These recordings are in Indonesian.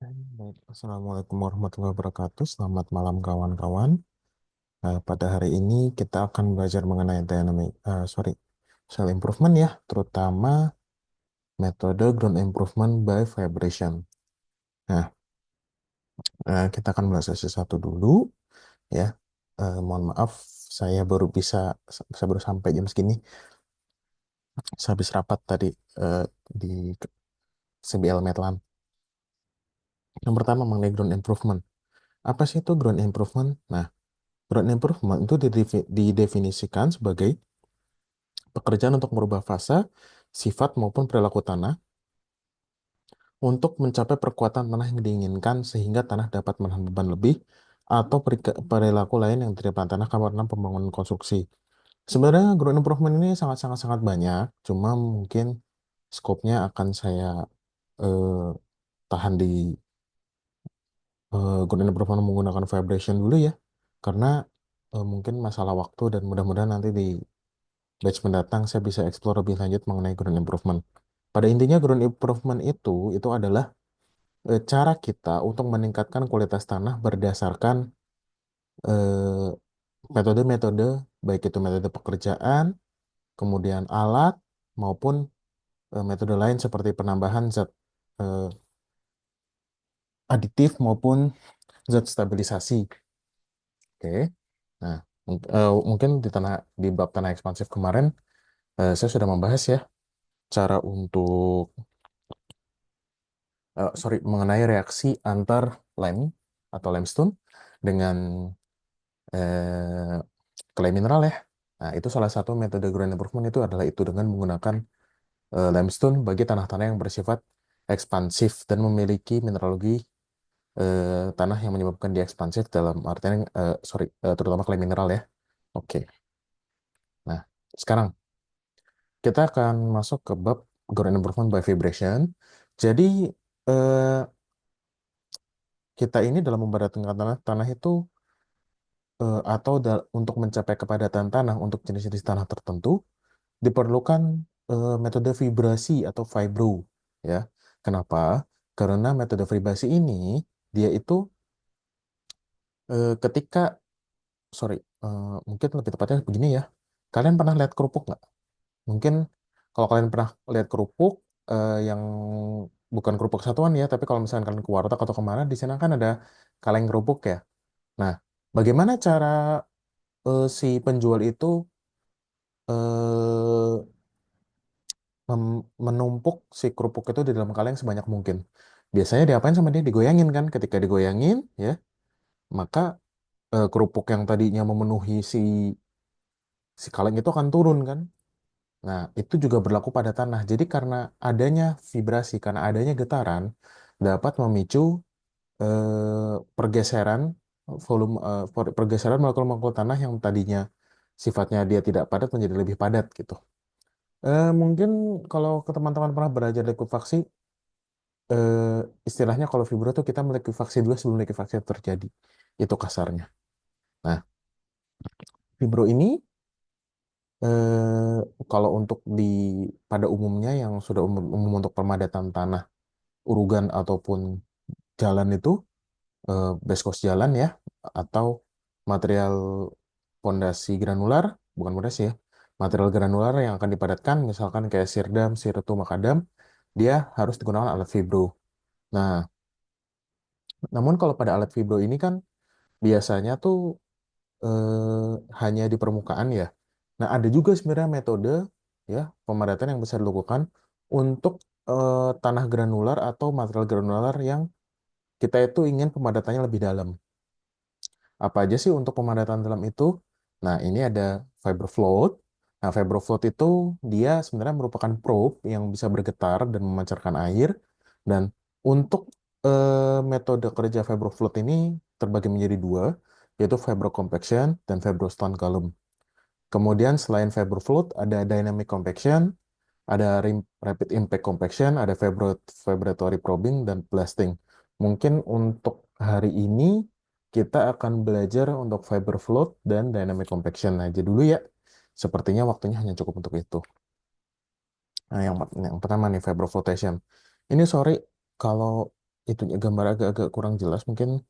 Baik. Assalamualaikum warahmatullahi wabarakatuh. Selamat malam kawan-kawan. Pada hari ini kita akan belajar mengenai self improvement ya, terutama metode ground improvement by vibration. Nah, kita akan bahas sesi satu dulu ya. Mohon maaf, saya baru bisa, saya baru sampai jam segini. Saya habis rapat tadi di CBL Medland. Yang pertama mengenai ground improvement. Apa sih itu ground improvement? Nah, ground improvement itu didefinisikan sebagai pekerjaan untuk merubah fase, sifat maupun perilaku tanah untuk mencapai perkuatan tanah yang diinginkan sehingga tanah dapat menahan beban lebih atau perilaku lain yang diterima tanah karena pembangunan konstruksi. Sebenarnya ground improvement ini sangat banyak, cuma mungkin skopnya akan saya eh, tahan di ground improvement menggunakan vibration dulu ya, karena mungkin masalah waktu dan mudah-mudahan nanti di batch mendatang saya bisa explore lebih lanjut mengenai ground improvement. Pada intinya ground improvement itu adalah cara kita untuk meningkatkan kualitas tanah berdasarkan eh, metode-metode baik itu metode pekerjaan, kemudian alat maupun metode lain seperti penambahan zat eh, aditif maupun zat stabilisasi. Oke. Nah, mungkin di bab tanah ekspansif kemarin saya sudah membahas ya cara untuk mengenai reaksi antar lime atau limestone dengan eh, clay mineral ya. Nah, itu salah satu metode ground improvement itu adalah itu dengan menggunakan limestone bagi tanah-tanah yang bersifat ekspansif dan memiliki mineralogi tanah yang menyebabkan dia ekspansif dalam artian terutama clay mineral ya. Oke. Nah, sekarang kita akan masuk ke bab ground improvement by vibration. Jadi eh, kita ini dalam membaratkan tanah itu atau untuk mencapai kepadatan tanah untuk jenis-jenis tanah tertentu diperlukan metode vibrasi atau vibro ya. Kenapa? Karena metode vibrasi ini dia itu ketika sorry mungkin lebih tepatnya begini ya. Kalian pernah lihat kerupuk nggak? Mungkin kalau kalian pernah lihat kerupuk yang bukan kerupuk satuan ya, tapi kalau misalkan kalian ke warteg atau kemana di sana kan ada kaleng kerupuk ya. Nah, bagaimana cara si penjual itu eh, menumpuk si kerupuk itu di dalam kaleng sebanyak mungkin. Biasanya diapain sama dia? Digoyangin kan? Ketika digoyangin, ya, maka kerupuk yang tadinya memenuhi si kaleng itu akan turun kan? Nah, itu juga berlaku pada tanah. Jadi karena adanya vibrasi, karena adanya getaran, dapat memicu pergeseran pergeseran molekul-molekul tanah yang tadinya sifatnya dia tidak padat menjadi lebih padat gitu. Mungkin kalau ke teman-teman pernah belajar likuifaksi, eh, istilahnya kalau fibro tuh kita melikuifaksi dulu sebelum likuifaksi terjadi. Itu kasarnya. Nah, fibro ini kalau untuk pada umumnya yang sudah umum untuk pemadatan tanah, urugan ataupun jalan itu base course jalan ya atau material pondasi granular, bukan pondasi ya. Material granular yang akan dipadatkan misalkan kayak sirdam, sirtu, makadam, dia harus digunakan alat fibro. Nah, namun kalau pada alat fibro ini kan biasanya tuh hanya di permukaan ya. Nah, ada juga sebenarnya metode ya pemadatan yang bisa dilakukan untuk tanah granular atau material granular yang kita itu ingin pemadatannya lebih dalam. Apa aja sih untuk pemadatan dalam itu? Nah, ini ada fiber float. Nah, fiber float itu dia sebenarnya merupakan probe yang bisa bergetar dan memancarkan air. Dan untuk metode kerja fiber float ini terbagi menjadi dua, yaitu fibro compaction dan fibro stone column. Kemudian selain fiber float ada dynamic compaction, ada rapid impact compaction, ada vibratory probing, dan blasting. Mungkin untuk hari ini kita akan belajar untuk fiber float dan dynamic compaction aja dulu ya. Sepertinya waktunya hanya cukup untuk itu. Nah, yang pertama nih fiber flotation. Ini sorry kalau itu gambar agak-agak kurang jelas, mungkin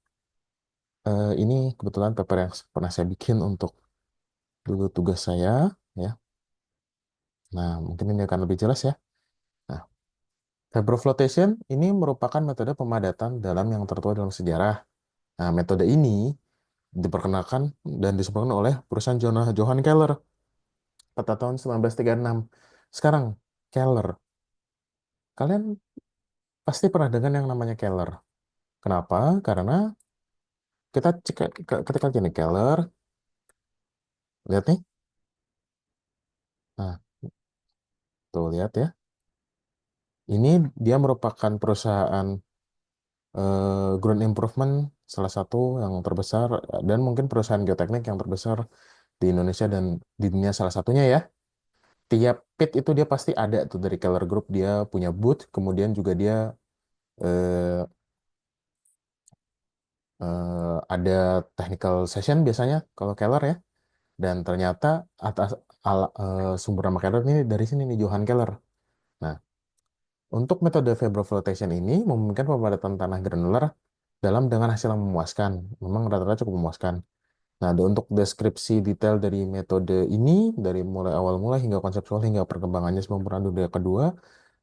ini kebetulan paper yang pernah saya bikin untuk dulu tugas saya, ya. Nah, mungkin ini akan lebih jelas ya. Nah, vapor flotation ini merupakan metode pemadatan dalam yang tertua dalam sejarah. Nah, metode ini diperkenalkan dan disebutkan oleh perusahaan Johann Keller pada tahun 1936. Sekarang, Keller. Kalian pasti pernah dengar yang namanya Keller. Kenapa? Karena kita cek ketika gini Keller, lihat nih. Nah, tuh lihat ya. Ini dia merupakan perusahaan ground improvement salah satu yang terbesar dan mungkin perusahaan geoteknik yang terbesar di Indonesia dan di dunia salah satunya ya. Tiap pit itu dia pasti ada tuh dari Keller Group, dia punya booth, kemudian juga dia eh, ada technical session biasanya kalau Keller ya. Dan ternyata atas sumber nama Keller ini dari sini nih Johann Keller. Nah, untuk metode vapor flotation ini memungkinkan pemadatan tanah granular dalam dengan hasil yang memuaskan. Memang rata-rata cukup memuaskan. Nah, untuk deskripsi detail dari metode ini, dari mulai awal mulai hingga konseptual hingga perkembangannya sebelum Perang Dunia Kedua,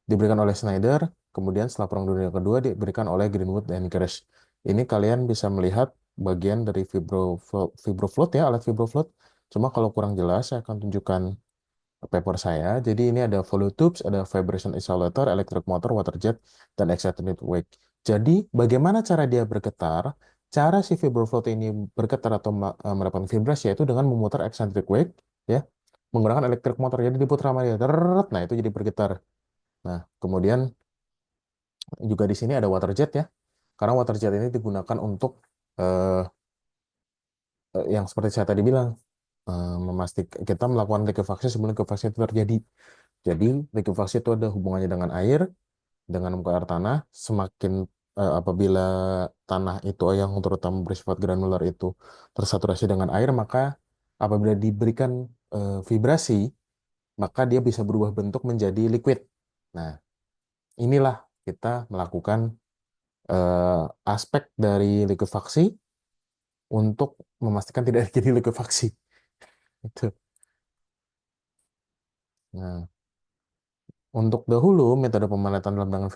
diberikan oleh Schneider, kemudian setelah Perang Dunia Kedua diberikan oleh Greenwood dan Kirsch. Ini kalian bisa melihat bagian dari vibrofloat ya, alat vibrofloat. Cuma kalau kurang jelas, saya akan tunjukkan paper saya. Jadi ini ada follow tubes, ada vibration isolator, electric motor, water jet, dan excited wake. Jadi bagaimana cara dia bergetar? Cara si vibrofloat ini bergetar atau mendapatkan vibrasi yaitu dengan memutar eccentric wake, ya, menggunakan electric motor. Jadi diputar sama dia, Teret, nah itu jadi bergetar. Nah, kemudian juga di sini ada water jet ya, karena water jet ini digunakan untuk eh, yang seperti saya tadi bilang, memastikan kita melakukan likuifaksi sebelum likuifaksi itu terjadi. Jadi likuifaksi itu ada hubungannya dengan air, dengan muka air tanah. Semakin apabila tanah itu yang terutama bersifat granular itu tersaturasi dengan air, maka apabila diberikan vibrasi, maka dia bisa berubah bentuk menjadi liquid. Nah, inilah kita melakukan eh, aspek dari likuifaksi untuk memastikan tidak jadi likuifaksi. Itu. Nah, untuk dahulu, metode pemanasan dalam dengan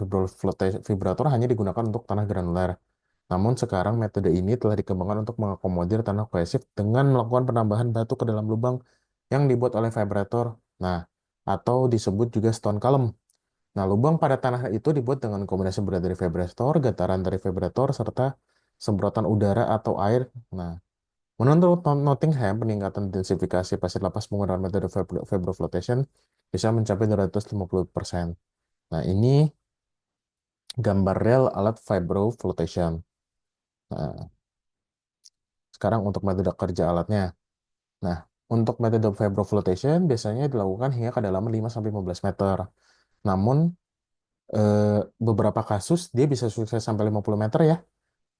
vibrator hanya digunakan untuk tanah granuler. Namun sekarang metode ini telah dikembangkan untuk mengakomodir tanah kohesif dengan melakukan penambahan batu ke dalam lubang yang dibuat oleh vibrator. Nah, atau disebut juga stone column. Nah, lubang pada tanah itu dibuat dengan kombinasi berat dari vibrator, getaran dari vibrator, serta semprotan udara atau air. Nah, menurut Nottingham, peningkatan intensifikasi pasir lapas menggunakan metode vibroflotation bisa mencapai 250%. Nah, ini gambar real alat vibroflotation. Nah, sekarang untuk metode kerja alatnya. Nah, untuk metode vibroflotation biasanya dilakukan hingga kedalaman 5-15 meter. Namun, eh, beberapa kasus dia bisa sukses sampai 50 meter ya.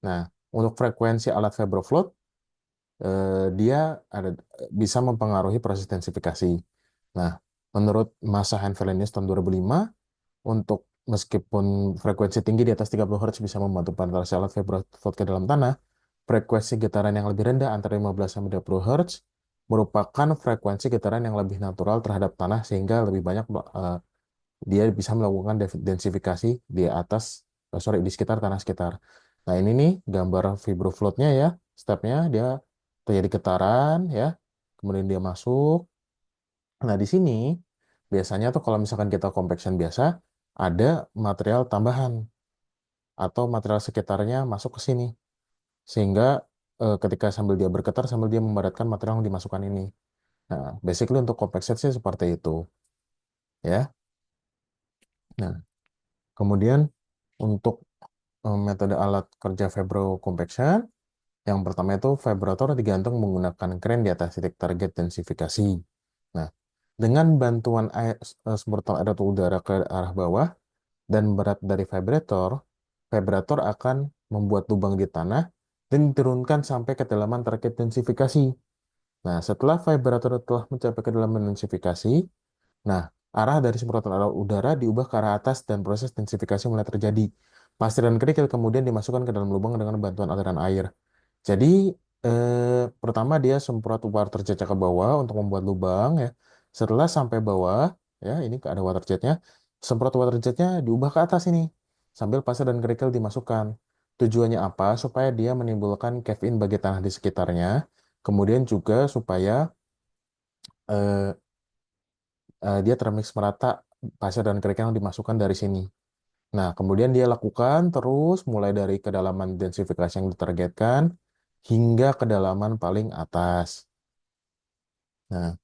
Nah, untuk frekuensi alat vibrofloat, dia ada bisa mempengaruhi proses densifikasi. Nah, menurut masa Heinz tahun 2005, untuk meskipun frekuensi tinggi di atas 30 Hz bisa membantu penetrasi alat vibrofloat ke dalam tanah, frekuensi getaran yang lebih rendah antara 15 sampai 20 Hz merupakan frekuensi getaran yang lebih natural terhadap tanah sehingga lebih banyak dia bisa melakukan densifikasi di atas sorry di sekitar tanah sekitar. Nah, ini nih gambar vibrofloatnya ya, stepnya dia terjadi getaran ya, kemudian dia masuk. Nah, di sini biasanya tuh kalau misalkan kita compaction biasa ada material tambahan atau material sekitarnya masuk ke sini sehingga ketika sambil dia bergetar sambil dia membaratkan material yang dimasukkan ini. Nah, basically untuk compaction sih seperti itu ya. Nah, kemudian untuk metode alat kerja vibro compaction, yang pertama itu vibrator digantung menggunakan kren di atas titik target densifikasi. Nah, dengan bantuan semprotan air atau udara ke arah bawah dan berat dari vibrator, vibrator akan membuat lubang di tanah dan diturunkan sampai kedalaman target densifikasi. Nah, setelah vibrator telah mencapai kedalaman densifikasi, nah, arah dari semprotan udara diubah ke arah atas dan proses densifikasi mulai terjadi. Pasir dan kerikil kemudian dimasukkan ke dalam lubang dengan bantuan aliran air. Jadi pertama dia semprot water jet ke bawah untuk membuat lubang ya. Setelah sampai bawah ya, ini ada water jetnya. Semprot water jetnya diubah ke atas ini sambil pasir dan kerikil dimasukkan. Tujuannya apa? Supaya dia menimbulkan cave-in bagi tanah di sekitarnya. Kemudian juga supaya eh, dia termix merata pasir dan kerikil yang dimasukkan dari sini. Nah, kemudian dia lakukan terus mulai dari kedalaman densifikasi yang ditargetkan hingga kedalaman paling atas. Nah,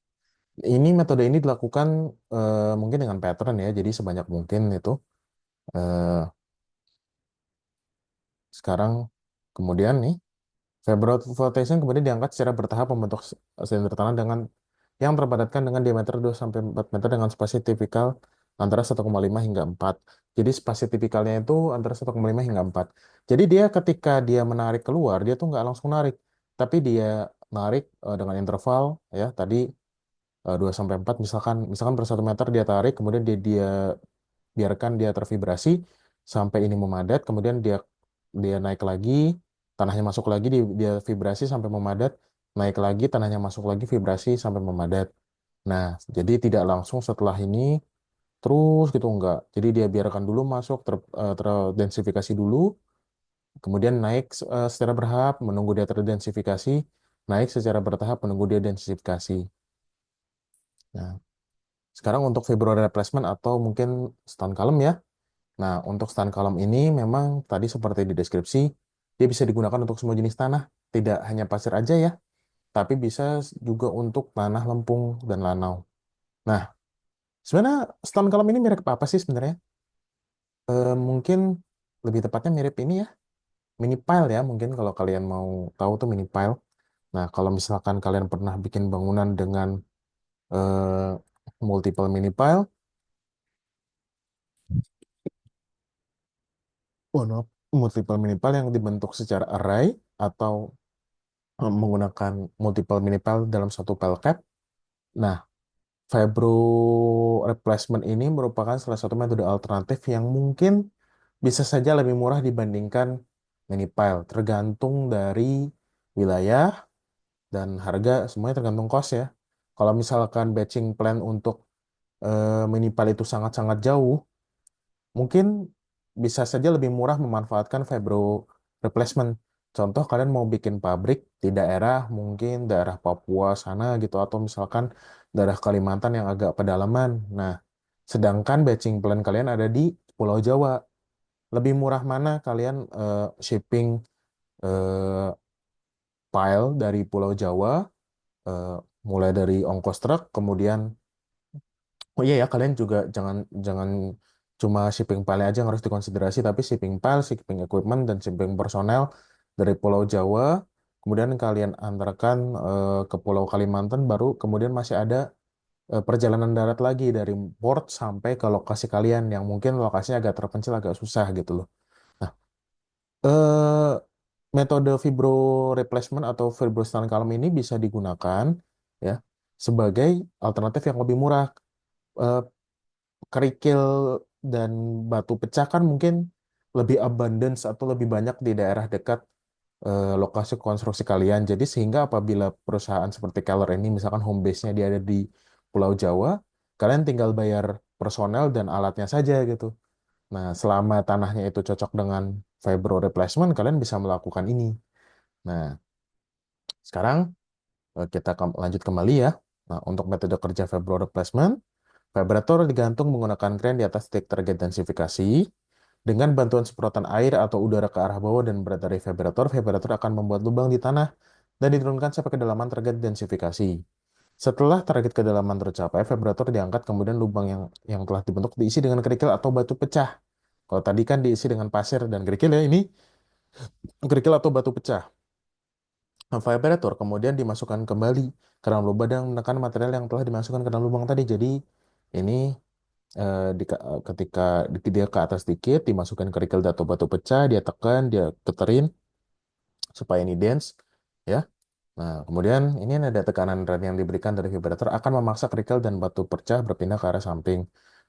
ini metode ini dilakukan mungkin dengan pattern ya, jadi sebanyak mungkin itu. Eh, Sekarang kemudian nih, Febroid flotation kemudian diangkat secara bertahap membentuk silinder tanah dengan yang terpadatkan dengan diameter 2 sampai 4 meter dengan spasi tipikal antara 1,5 hingga 4. Jadi spasi tipikalnya itu antara 1,5 hingga 4. Jadi dia ketika dia menarik keluar, dia tuh nggak langsung narik, tapi dia narik dengan interval ya tadi 2 sampai 4 misalkan misalkan per 1 meter dia tarik, kemudian dia biarkan dia tervibrasi sampai ini memadat, kemudian dia dia naik lagi, tanahnya masuk lagi, dia vibrasi sampai memadat, naik lagi, tanahnya masuk lagi, vibrasi sampai memadat. Nah, jadi tidak langsung setelah ini terus gitu enggak. Jadi dia biarkan dulu masuk terdensifikasi dulu, kemudian naik secara bertahap menunggu dia terdensifikasi, naik secara bertahap menunggu dia densifikasi. Nah, sekarang untuk February replacement atau mungkin stand column ya. Nah, untuk stand column ini memang tadi seperti di deskripsi, dia bisa digunakan untuk semua jenis tanah, tidak hanya pasir aja ya, tapi bisa juga untuk tanah lempung dan lanau. Nah, sebenarnya stand column ini mirip apa sih sebenarnya? Mungkin lebih tepatnya mirip ini ya, mini pile ya, mungkin kalau kalian mau tahu tuh mini pile. Nah, kalau misalkan kalian pernah bikin bangunan dengan multiple mini pile, oh no, multiple mini pile yang dibentuk secara array atau menggunakan multiple mini pile dalam satu pile cap. Nah, Fibro replacement ini merupakan salah satu metode alternatif yang mungkin bisa saja lebih murah dibandingkan mini pile, tergantung dari wilayah dan harga, semuanya tergantung cost ya. Kalau misalkan batching plan untuk mini pile itu sangat-sangat jauh, mungkin bisa saja lebih murah memanfaatkan fibro replacement. Contoh kalian mau bikin pabrik di daerah mungkin daerah Papua sana gitu atau misalkan daerah Kalimantan yang agak pedalaman. Nah, sedangkan batching plan kalian ada di Pulau Jawa. Lebih murah mana kalian shipping eh, pile dari Pulau Jawa eh, mulai dari ongkos truk kemudian oh iya ya, kalian juga jangan jangan cuma shipping file aja yang harus dikonsiderasi, tapi shipping file, shipping equipment, dan shipping personel dari Pulau Jawa, kemudian kalian antarkan ke Pulau Kalimantan, baru kemudian masih ada perjalanan darat lagi dari port sampai ke lokasi kalian yang mungkin lokasinya agak terpencil, agak susah gitu loh. Nah, eh, metode fibro replacement atau fibrostalan kalem ini bisa digunakan ya sebagai alternatif yang lebih murah. Eh, Kerikil dan batu pecah kan mungkin lebih abundance atau lebih banyak di daerah dekat lokasi konstruksi kalian. Jadi sehingga apabila perusahaan seperti Keller ini misalkan home base-nya dia ada di Pulau Jawa, kalian tinggal bayar personel dan alatnya saja gitu. Nah, selama tanahnya itu cocok dengan fibro replacement, kalian bisa melakukan ini. Nah, sekarang kita lanjut kembali ya. Nah, untuk metode kerja fibro replacement, vibrator digantung menggunakan kren di atas titik target densifikasi. Dengan bantuan semprotan air atau udara ke arah bawah dan berat dari vibrator, vibrator akan membuat lubang di tanah dan diturunkan sampai kedalaman target densifikasi. Setelah target kedalaman tercapai, vibrator diangkat, kemudian lubang yang telah dibentuk diisi dengan kerikil atau batu pecah. Kalau tadi kan diisi dengan pasir dan kerikil ya, ini kerikil atau batu pecah. Vibrator kemudian dimasukkan kembali ke dalam lubang dan menekan material yang telah dimasukkan ke dalam lubang tadi. Jadi ini ketika dia ke atas dikit, dimasukkan kerikil atau batu pecah, dia tekan, dia keterin supaya ini dense, ya. Nah, kemudian ini ada tekanan rad yang diberikan dari vibrator akan memaksa kerikil dan batu pecah berpindah ke arah samping.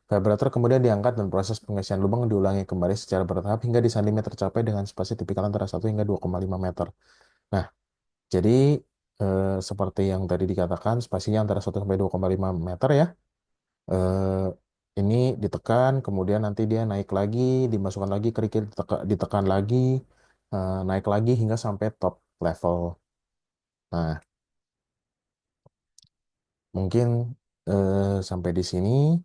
Vibrator kemudian diangkat dan proses pengisian lubang diulangi kembali secara bertahap hingga di salimer tercapai dengan spasi tipikal antara 1 hingga 2,5 meter. Nah, jadi seperti yang tadi dikatakan, spasinya antara 1 sampai 2,5 meter ya. Eh, ini ditekan, kemudian nanti dia naik lagi, dimasukkan lagi, kerikil ditekan lagi, naik lagi hingga sampai top level. Nah, mungkin sampai di sini,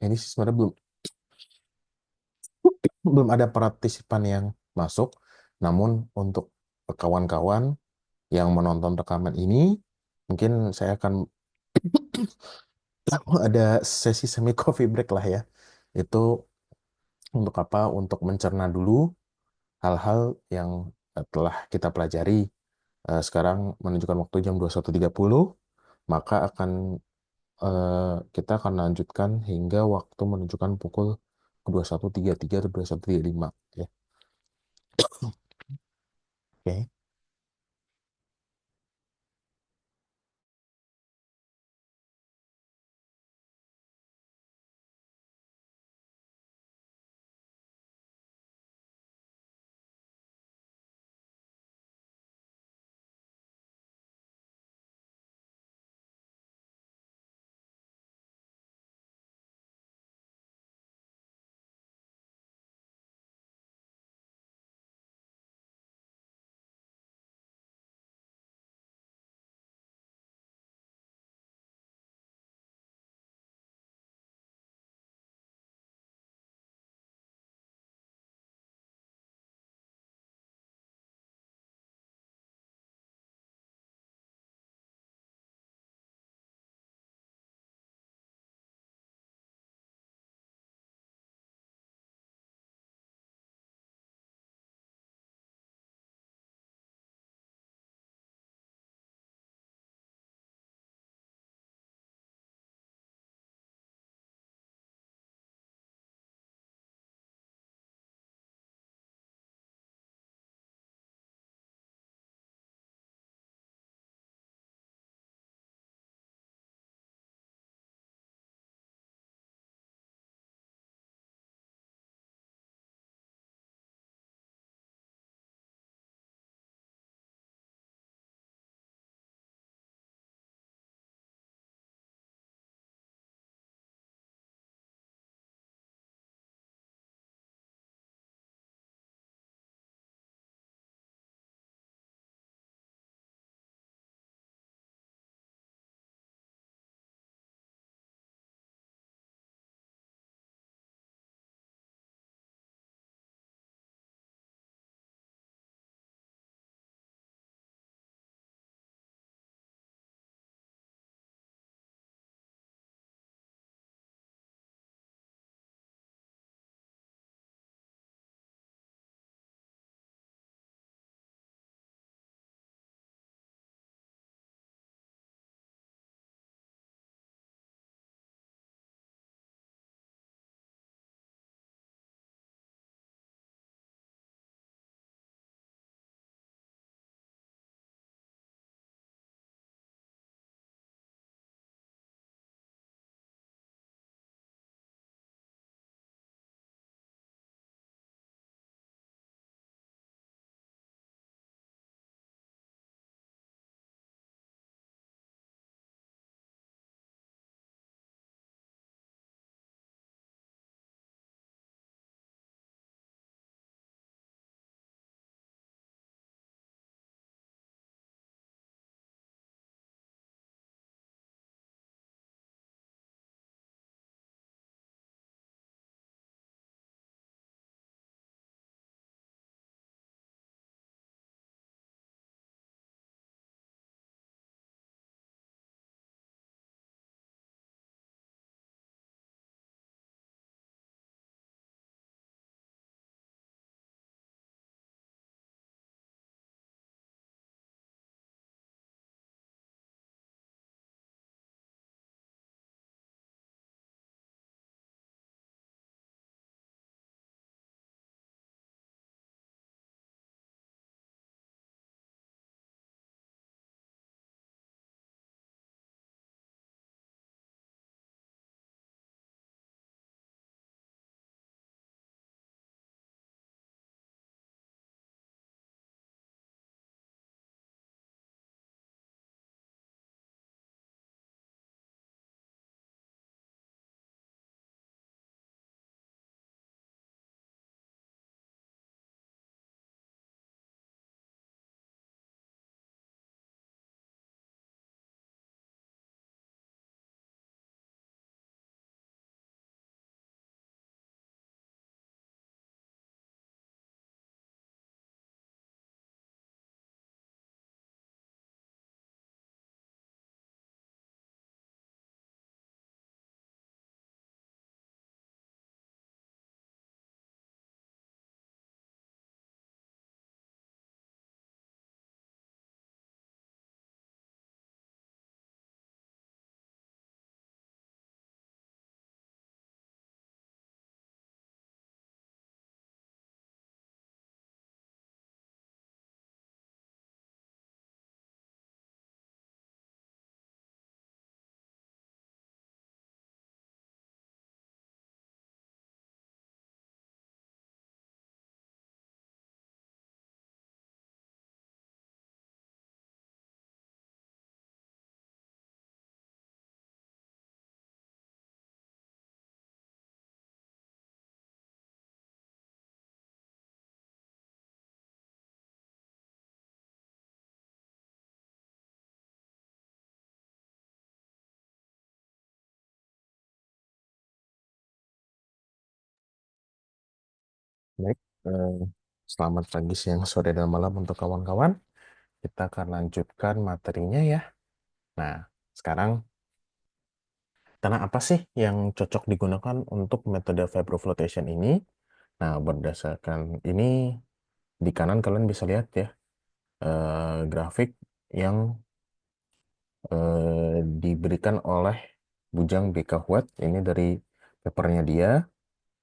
ini sih sebenarnya belum belum ada partisipan yang masuk. Namun untuk kawan-kawan yang menonton rekaman ini, mungkin saya akan ada sesi semi coffee break lah ya. Itu untuk apa? Untuk mencerna dulu hal-hal yang telah kita pelajari. Sekarang menunjukkan waktu jam 21.30, maka kita akan lanjutkan hingga waktu menunjukkan pukul 21.33 atau 21.35 ya. Oke. Baik, eh, selamat pagi, siang, sore, dan malam untuk kawan-kawan. Kita akan lanjutkan materinya ya. Nah, sekarang tanah apa sih yang cocok digunakan untuk metode vibro flotation ini? Nah, berdasarkan ini, di kanan kalian bisa lihat ya, grafik yang diberikan oleh Bujang BK Huat. Ini dari papernya dia.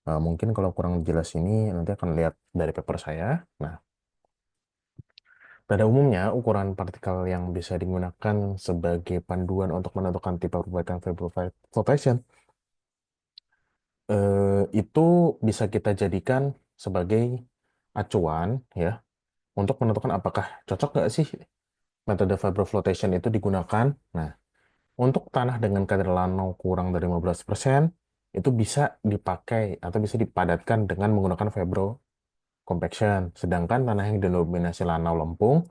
Mungkin kalau kurang jelas ini nanti akan lihat dari paper saya. Nah, pada umumnya, ukuran partikel yang bisa digunakan sebagai panduan untuk menentukan tipe perbaikan vapor flotation itu bisa kita jadikan sebagai acuan ya untuk menentukan apakah cocok nggak sih metode vapor flotation itu digunakan. Nah, untuk tanah dengan kadar lano kurang dari 15% itu bisa dipakai atau bisa dipadatkan dengan menggunakan vibro compaction. Sedangkan tanah yang didominasi lanau lempung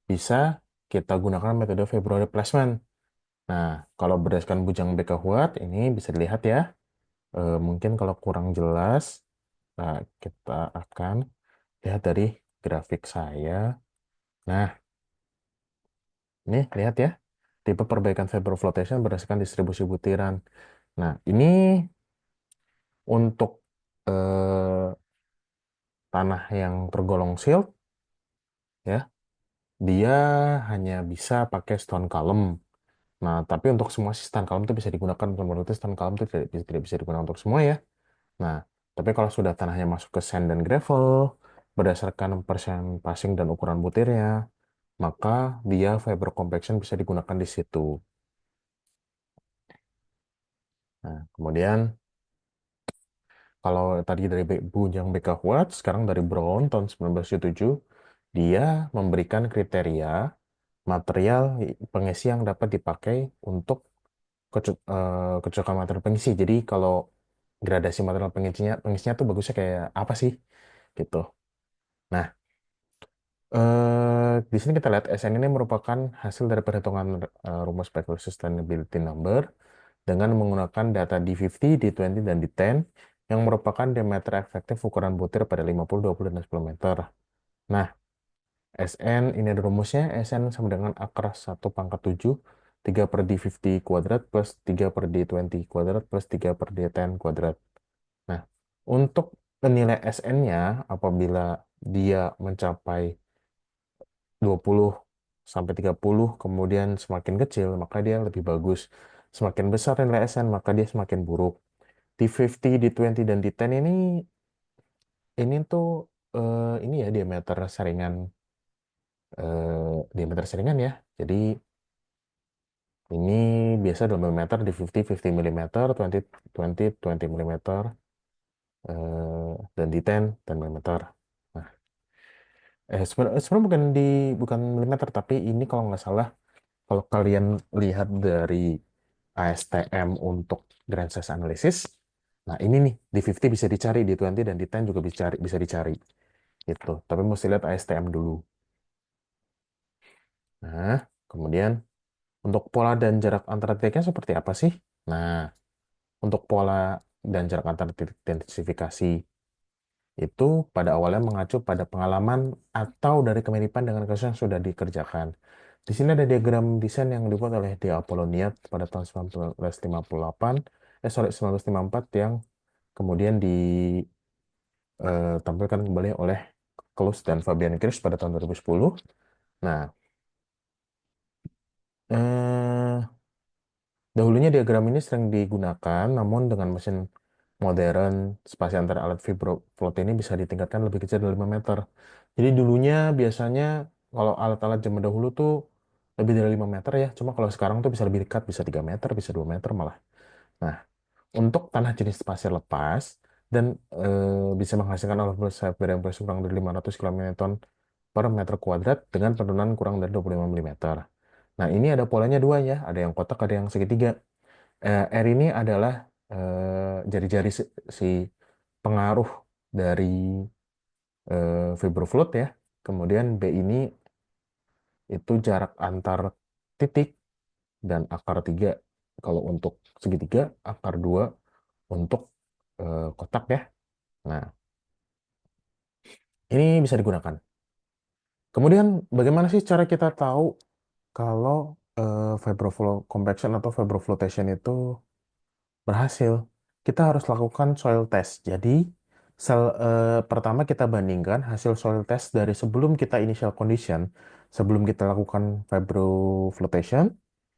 bisa kita gunakan metode vibro replacement. Nah, kalau berdasarkan bujang BK Huat, ini bisa dilihat ya. Mungkin kalau kurang jelas, nah, kita akan lihat dari grafik saya. Nah, ini lihat ya, tipe perbaikan vapor flotation berdasarkan distribusi butiran. Nah, ini untuk eh, tanah yang tergolong silt, ya, dia hanya bisa pakai stone column. Nah, tapi untuk semua sih stone column itu bisa digunakan, bukan berarti stone column itu tidak bisa digunakan untuk semua ya. Nah, tapi kalau sudah tanahnya masuk ke sand dan gravel, berdasarkan persen passing dan ukuran butirnya, maka dia fiber compaction bisa digunakan di situ. Nah, kemudian kalau tadi dari Bujang BK Huat, sekarang dari Brown tahun 1977, dia memberikan kriteria material pengisi yang dapat dipakai untuk kecocokan material pengisi. Jadi kalau gradasi material pengisinya tuh bagusnya kayak apa sih? Gitu. Nah, di sini kita lihat SN ini merupakan hasil dari perhitungan rumus Bechdel Sustainability Number dengan menggunakan data D50, D20, dan D10 yang merupakan diameter efektif ukuran butir pada 50, 20, dan 10 meter. Nah, SN ini ada rumusnya, SN sama dengan akar 1 pangkat 7, 3 per D50 kuadrat plus 3 per D20 kuadrat plus 3 per D10 kuadrat. Nah, untuk nilai SN-nya apabila dia mencapai 20 sampai 30 kemudian semakin kecil maka dia lebih bagus. Semakin besar nilai SN maka dia semakin buruk. T50, D20 dan D10 ini tuh ini ya diameter saringan ya. Jadi ini biasa 2 mm, D50, 50 mm, 20, 20, 20 mm, dan D10, 10 mm. Nah, sebenarnya bukan milimeter, tapi ini kalau nggak salah, kalau kalian lihat dari ASTM untuk Grand Size Analysis, nah ini nih, di 50 bisa dicari, di 20 dan di 10 juga bisa dicari, gitu. Tapi mesti lihat ASTM dulu. Nah, kemudian untuk pola dan jarak antara titiknya seperti apa sih? Nah, untuk pola dan jarak antara titik intensifikasi itu pada awalnya mengacu pada pengalaman atau dari kemiripan dengan kasus yang sudah dikerjakan. Di sini ada diagram desain yang dibuat oleh D. Apolloniat pada tahun 1958, sorry, 1954 yang kemudian ditampilkan kembali oleh Klus dan Fabian Kris pada tahun 2010. Nah, eh, dahulunya diagram ini sering digunakan, namun dengan mesin modern, spasi antara alat vibrofloat ini bisa ditingkatkan lebih kecil dari 5 meter. Jadi dulunya biasanya kalau alat-alat zaman dahulu tuh lebih dari 5 meter ya, cuma kalau sekarang tuh bisa lebih dekat, bisa 3 meter, bisa 2 meter malah. Nah, untuk tanah jenis pasir lepas dan bisa menghasilkan alat berat yang berat kurang dari 500 kN per meter kuadrat dengan penurunan kurang dari 25 mm. Nah, ini ada polanya dua ya, ada yang kotak, ada yang segitiga. R ini adalah jari-jari si pengaruh dari vibrofloat ya. Kemudian B ini itu jarak antar titik dan akar 3 kalau untuk segitiga, akar 2 untuk kotak ya. Nah, Ini bisa digunakan. Kemudian, bagaimana sih cara kita tahu kalau fibroflow compaction atau fibroflotation itu berhasil? Kita harus lakukan soil test. Jadi, pertama kita bandingkan hasil soil test dari sebelum kita initial condition, sebelum kita lakukan fibroflotation,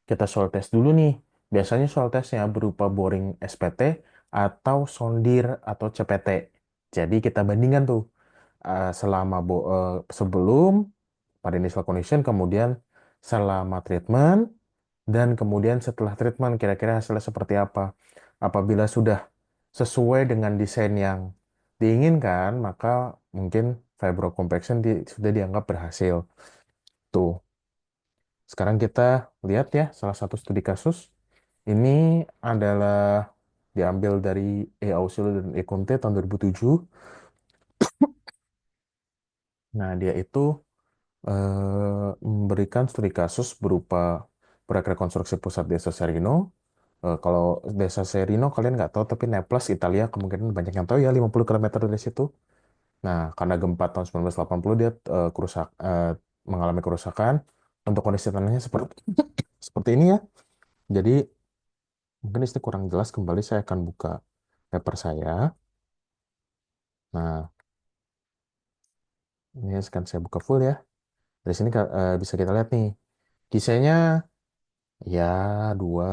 kita soil test dulu nih. Biasanya soil testnya berupa boring SPT atau sondir atau CPT. Jadi kita bandingkan tuh sebelum pada initial condition, kemudian selama treatment, dan kemudian setelah treatment kira-kira hasilnya seperti apa. Apabila sudah sesuai dengan desain yang diinginkan, maka mungkin fibrocompaction sudah dianggap berhasil. Tuh, sekarang kita lihat ya salah satu studi kasus. Ini adalah diambil dari E. Ausilo dan E. Conte tahun 2007. Nah, dia itu memberikan studi kasus berupa proyek rekonstruksi pusat desa Serino. Kalau desa Serino kalian nggak tahu, tapi Naples, Italia kemungkinan banyak yang tahu ya, 50 kilometer dari situ. Nah, karena gempa tahun 1980 dia mengalami kerusakan. Untuk kondisi tanahnya seperti seperti ini ya. Jadi mungkin ini kurang jelas, kembali saya akan buka paper saya. Nah, ini akan saya buka full ya. Dari sini bisa kita lihat nih. Kisahnya ya dua,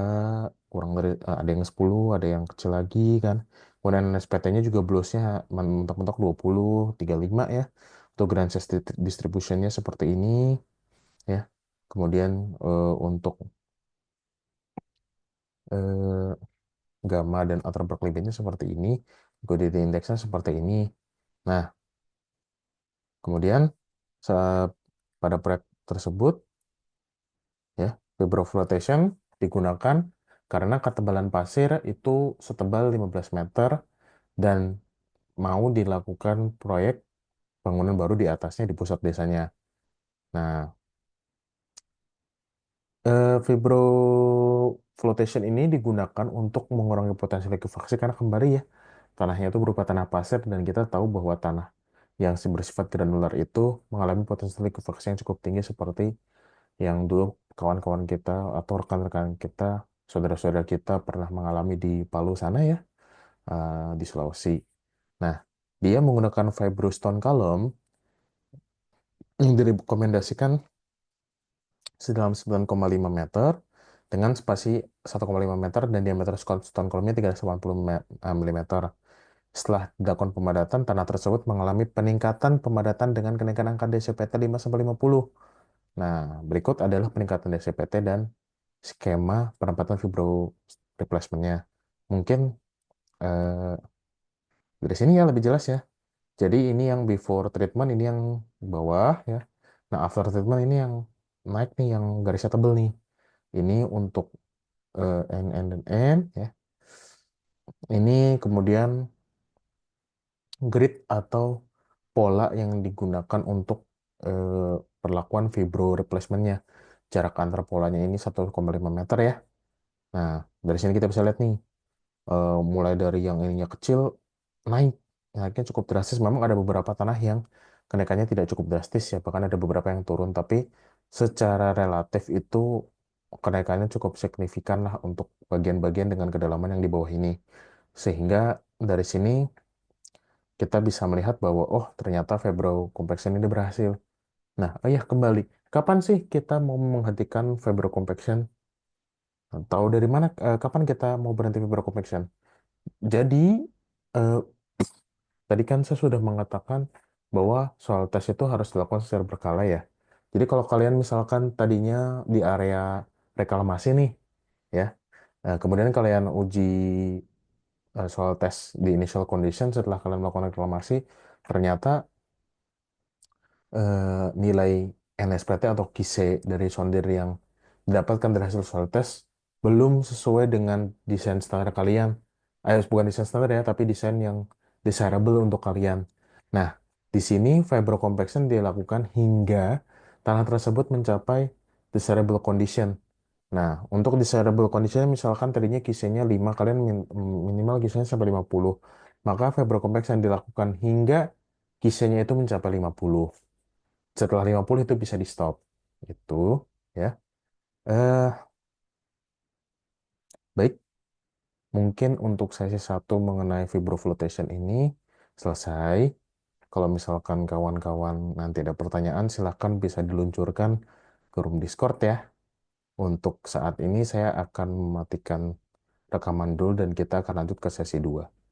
kurang dari ada yang 10, ada yang kecil lagi kan. Kemudian SPT-nya juga blosnya mentok-mentok 20, 35 ya. Untuk grand size distribution-nya seperti ini ya. Kemudian untuk eh, gamma dan outer Berkeley seperti ini. Godini indeksnya seperti ini. Nah, kemudian pada proyek tersebut ya, fibroflotation digunakan karena ketebalan pasir itu setebal 15 meter dan mau dilakukan proyek bangunan baru di atasnya di pusat desanya. Nah, fibroflotation ini digunakan untuk mengurangi potensi likuifaksi karena kembali ya, tanahnya itu berupa tanah pasir dan kita tahu bahwa tanah yang bersifat granular itu mengalami potensi likuifaksi yang cukup tinggi seperti yang dulu kawan-kawan kita atau rekan-rekan kita, saudara-saudara kita pernah mengalami di Palu sana ya, di Sulawesi. Nah, dia menggunakan fibrostone column yang direkomendasikan sedalam 9,5 meter dengan spasi 1,5 meter dan diameter stone column-nya 380 mm. Setelah dilakukan pemadatan, tanah tersebut mengalami peningkatan pemadatan dengan kenaikan angka DCPT 5-50. Nah, berikut adalah peningkatan DCPT dan skema penempatan fibro replacement-nya. Mungkin eh, dari sini ya lebih jelas ya. Jadi ini yang before treatment, ini yang bawah ya. Nah, after treatment ini yang naik nih, yang garisnya tebel nih. Ini untuk N dan N ya. Ini kemudian grid atau pola yang digunakan untuk perlakuan fibro replacement-nya. Jarak antar polanya ini 1,5 meter ya. Nah, dari sini kita bisa lihat nih, mulai dari yang ininya kecil, naik. Naiknya cukup drastis. Memang ada beberapa tanah yang kenaikannya tidak cukup drastis ya, bahkan ada beberapa yang turun. Tapi secara relatif itu kenaikannya cukup signifikan lah untuk bagian-bagian dengan kedalaman yang di bawah ini. Sehingga dari sini kita bisa melihat bahwa, oh ternyata fibro compaction ini berhasil. Nah, oh ya kembali. Kapan sih kita mau menghentikan fibro compaction? Tahu dari mana, kapan kita mau berhenti fibro compaction? Jadi, eh, tadi kan saya sudah mengatakan bahwa soal tes itu harus dilakukan secara berkala ya. Jadi kalau kalian misalkan tadinya di area reklamasi nih, ya, kemudian kalian uji soal tes di initial condition setelah kalian melakukan reklamasi, ternyata nilai NSPT atau KISE dari sondir yang didapatkan dari hasil soil test belum sesuai dengan desain standar kalian. Bukan desain standar ya, tapi desain yang desirable untuk kalian. Nah, di sini fibrocompaction dilakukan hingga tanah tersebut mencapai desirable condition. Nah, untuk desirable condition misalkan tadinya kisahnya 5, kalian minimal kisahnya sampai 50. Maka fibrocompaction dilakukan hingga Kisahnya itu mencapai 50. Setelah 50 itu bisa di stop. Itu ya. Eh baik, mungkin untuk sesi satu mengenai fibroflotation ini selesai. Kalau misalkan kawan-kawan nanti ada pertanyaan, silahkan bisa diluncurkan ke room Discord ya. Untuk saat ini saya akan mematikan rekaman dulu dan kita akan lanjut ke sesi 2.